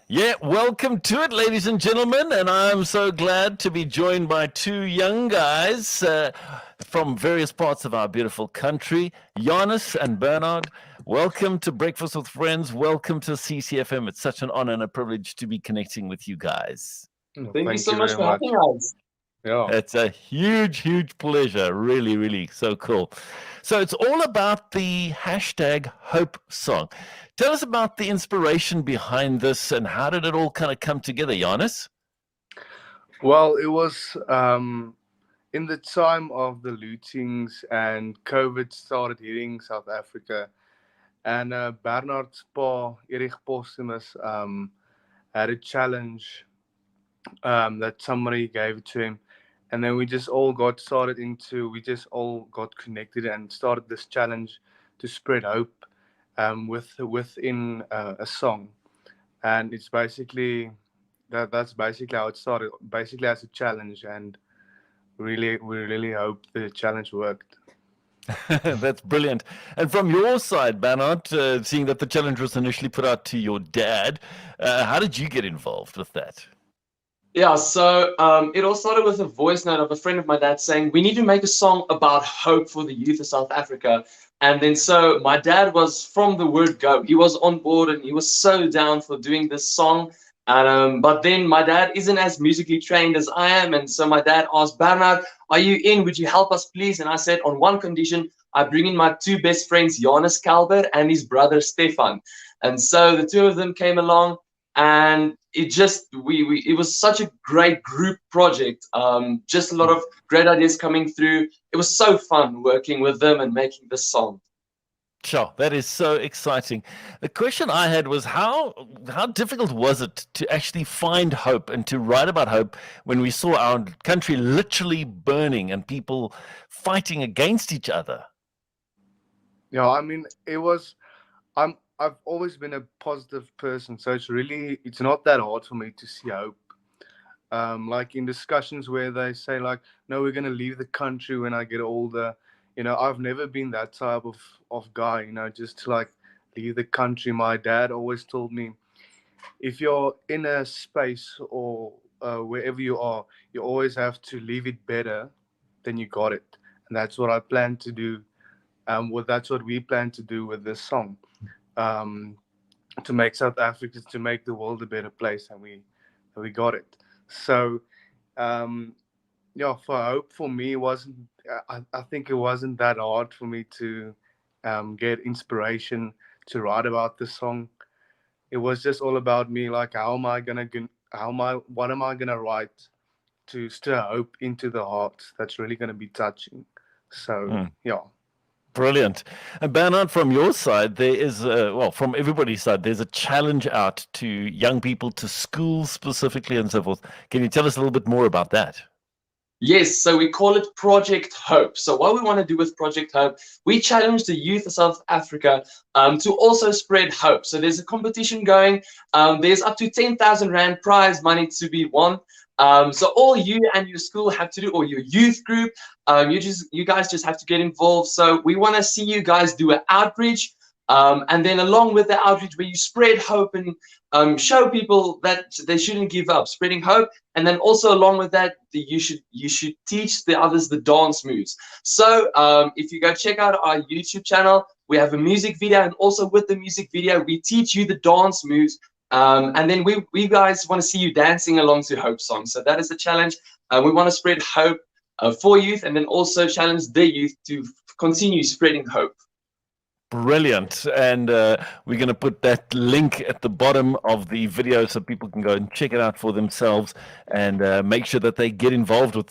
Yeah, welcome to it, ladies and gentlemen. And I'm so glad to be joined by two young guys from various parts of our beautiful country, Giannis and Bernard. Welcome to Breakfast with Friends. Welcome to CCFM. It's such an honor and a privilege to be connecting with you guys. Thank you Thank you so much very for much. having us. Yeah. It's a huge, huge pleasure. Really, really so cool. So it's all about the hashtag Hope song. Tell us about the inspiration behind this and how did it all kind of come together, Giannis? Well, it was in the time of the lootings and COVID started hitting South Africa. And Bernard's pa, Erich Postumus, had a challenge that somebody gave to him. And then we just all got connected and started this challenge to spread hope within a song. And it's basically that's basically how it started. Basically as a challenge, and we really hope the challenge worked. That's brilliant. And from your side, Bernard, seeing that the challenge was initially put out to your dad, how did you get involved with that? Yeah, so it all started with a voice note of a friend of my dad saying, we need to make a song about hope for the youth of South Africa. And then so my dad was from the word go. He was on board and he was so down for doing this song. But then my dad isn't as musically trained as I am. And so my dad asked, Bernard, are you in? Would you help us, please? And I said, on one condition, I bring in my two best friends, Jonas Kalber and his brother Stefan. And so the two of them came along and it just we it was such a great group project, just a lot of great ideas coming through. It was so fun working with them and making this song. Sure, that is so exciting. The question I had was how difficult was it to actually find hope and to write about hope when we saw our country literally burning and people fighting against each other? Yeah, I mean, it was. I've always been a positive person, so it's not that hard for me to see hope. Like in discussions where they say like, no, we're gonna leave the country when I get older. I've never been that type of guy. Just to like leave the country. My dad always told me, if you're in a space or wherever you are, you always have to leave it better than you got it, and that's what I plan to do. That's what we plan to do with this song, um, to make South Africa, to make the world a better place, and we got it. So, um, yeah, for hope for me it wasn't. I think it wasn't that hard for me to get inspiration to write about the song. It was just all about me, like what am I gonna write to stir hope into the heart that's really gonna be touching. So Mm. yeah. Brilliant. And Bernard, from your side, there is, well, from everybody's side, there's a challenge out to young people, to schools specifically, and so forth. Can you tell us a little bit more about that? Yes, so we call it Project Hope. So what we want to do with Project Hope, we challenge the youth of South Africa to also spread hope. So there's a competition going. There's up to 10,000 Rand prize money to be won. So all you and your school have to do, or your youth group, you guys just have to get involved. So we want to see you guys do an outreach. And then along with the outreach where you spread hope and show people that they shouldn't give up, spreading hope. And then also along with that, you should teach the others the dance moves. So if you go check out our YouTube channel, we have a music video, and also with the music video, we teach you the dance moves. And then we guys want to see you dancing along to hope songs. So that is the challenge. We want to spread hope for youth, and then also challenge the youth to continue spreading hope. Brilliant. And we're going to put that link at the bottom of the video so people can go and check it out for themselves and make sure that they get involved with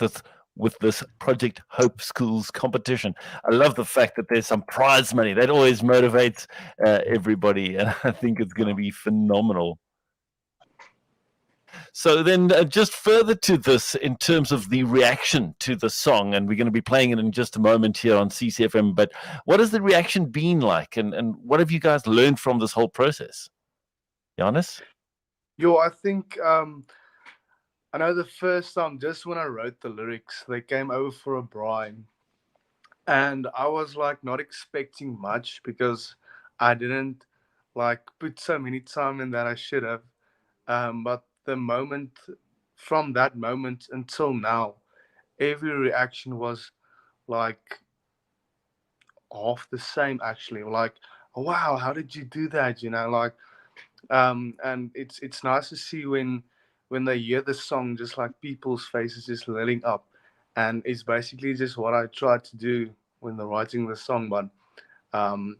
this Project Hope Schools competition. I love the fact that there's some prize money. That always motivates everybody. And I think it's going to be phenomenal. So then, just further to this, in terms of the reaction to the song, and we're going to be playing it in just a moment here on CCFM. But what has the reaction been like, and what have you guys learned from this whole process, Giannis? Yo, I think I know the first time, just when I wrote the lyrics, they came over for a brine, and I was like not expecting much because I didn't like put so many time in that I should have. But the moment, from that moment until now, every reaction was like half the same actually. Like, wow, how did you do that? Like, and it's nice to see when they hear the song, just like people's faces just lighting up, and it's basically just what I tried to do when they're writing the song. But um,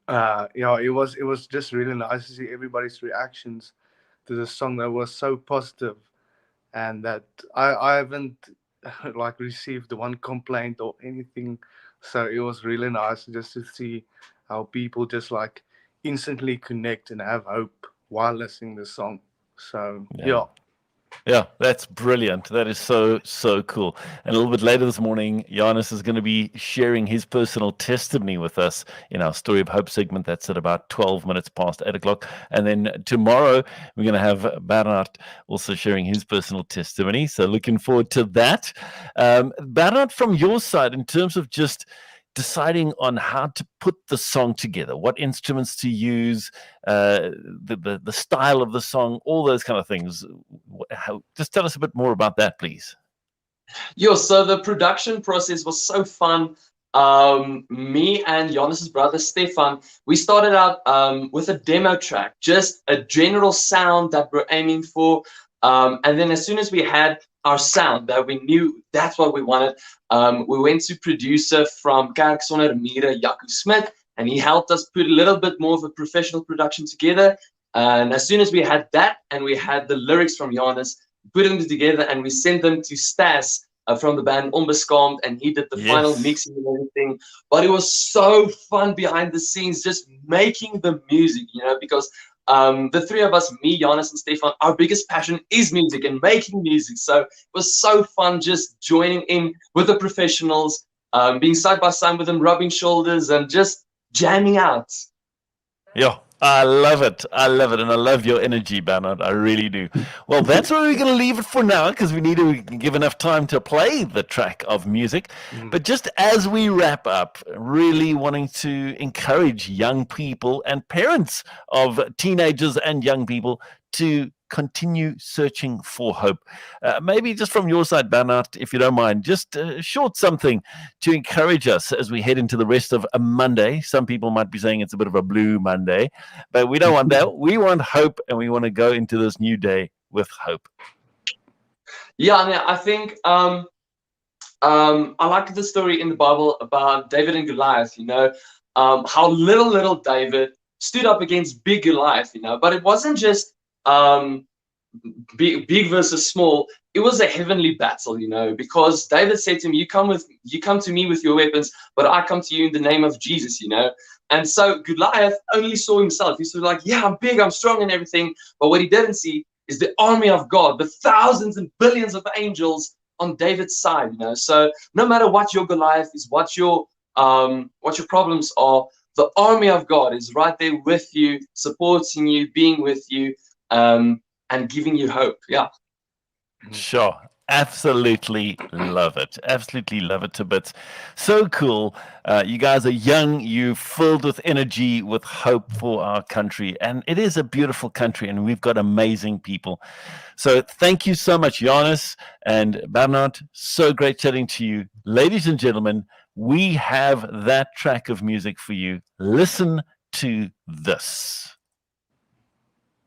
it was just really nice to see everybody's reactions to the song that was so positive, and that I haven't like received one complaint or anything. So it was really nice just to see how people just like instantly connect and have hope while listening to the song. So yeah. Yeah, that's brilliant. That is so, so cool. And a little bit later this morning, Giannis is going to be sharing his personal testimony with us in our Story of Hope segment. That's at about 12 minutes past 8 o'clock. And then tomorrow, we're going to have Bernard also sharing his personal testimony. So looking forward to that. Bernard, from your side, in terms of just deciding on how to put the song together, what instruments to use, the style of the song, all those kind of things. Just tell us a bit more about that, please. Yeah, so the production process was so fun. Me and Jonas' brother Stefan, we started out with a demo track, just a general sound that we're aiming for. And then as soon as we had our sound that we knew that's what we wanted, we went to producer from Kerk Sonder Mure, Jaco Smit, and he helped us put a little bit more of a professional production together. And as soon as we had that and we had the lyrics from Jonas, we put them together and we sent them to Stas from the band Onbeskaamd, and he did the final mixing and everything. But it was so fun behind the scenes just making the music, because the three of us, me, Jonas, and Stefan, our biggest passion is music and making music. So it was so fun just joining in with the professionals, being side by side with them, rubbing shoulders and just jamming out. Yeah, I love it. I love it. And I love your energy, Bernard. I really do. Well, that's where we're going to leave it for now, because we need to give enough time to play the track of music. But just as we wrap up, really wanting to encourage young people and parents of teenagers and young people to continue searching for hope. Maybe just from your side, Bernard, if you don't mind, just short something to encourage us as we head into the rest of a Monday. Some people might be saying it's a bit of a blue Monday, but we don't want that. We want hope, and we want to go into this new day with hope. Yeah, I think I like the story in the Bible about David and Goliath, how little David stood up against big Goliath, but it wasn't just big versus small. It was a heavenly battle, because David said to him, you come to me with your weapons, but I come to you in the name of Jesus, And so Goliath only saw himself. He was like, yeah, I'm big, I'm strong and everything. But what he didn't see is the army of God, the thousands and billions of angels on David's side, So no matter what your Goliath is, what your problems are, the army of God is right there with you, supporting you, being with you, and giving you hope. Yeah. Sure. Absolutely love it. Absolutely love it to bits. So cool. You guys are young. You're filled with energy, with hope for our country. And it is a beautiful country, and we've got amazing people. So thank you so much, Jonas and Bernard. So great chatting to you. Ladies and gentlemen, we have that track of music for you. Listen to this.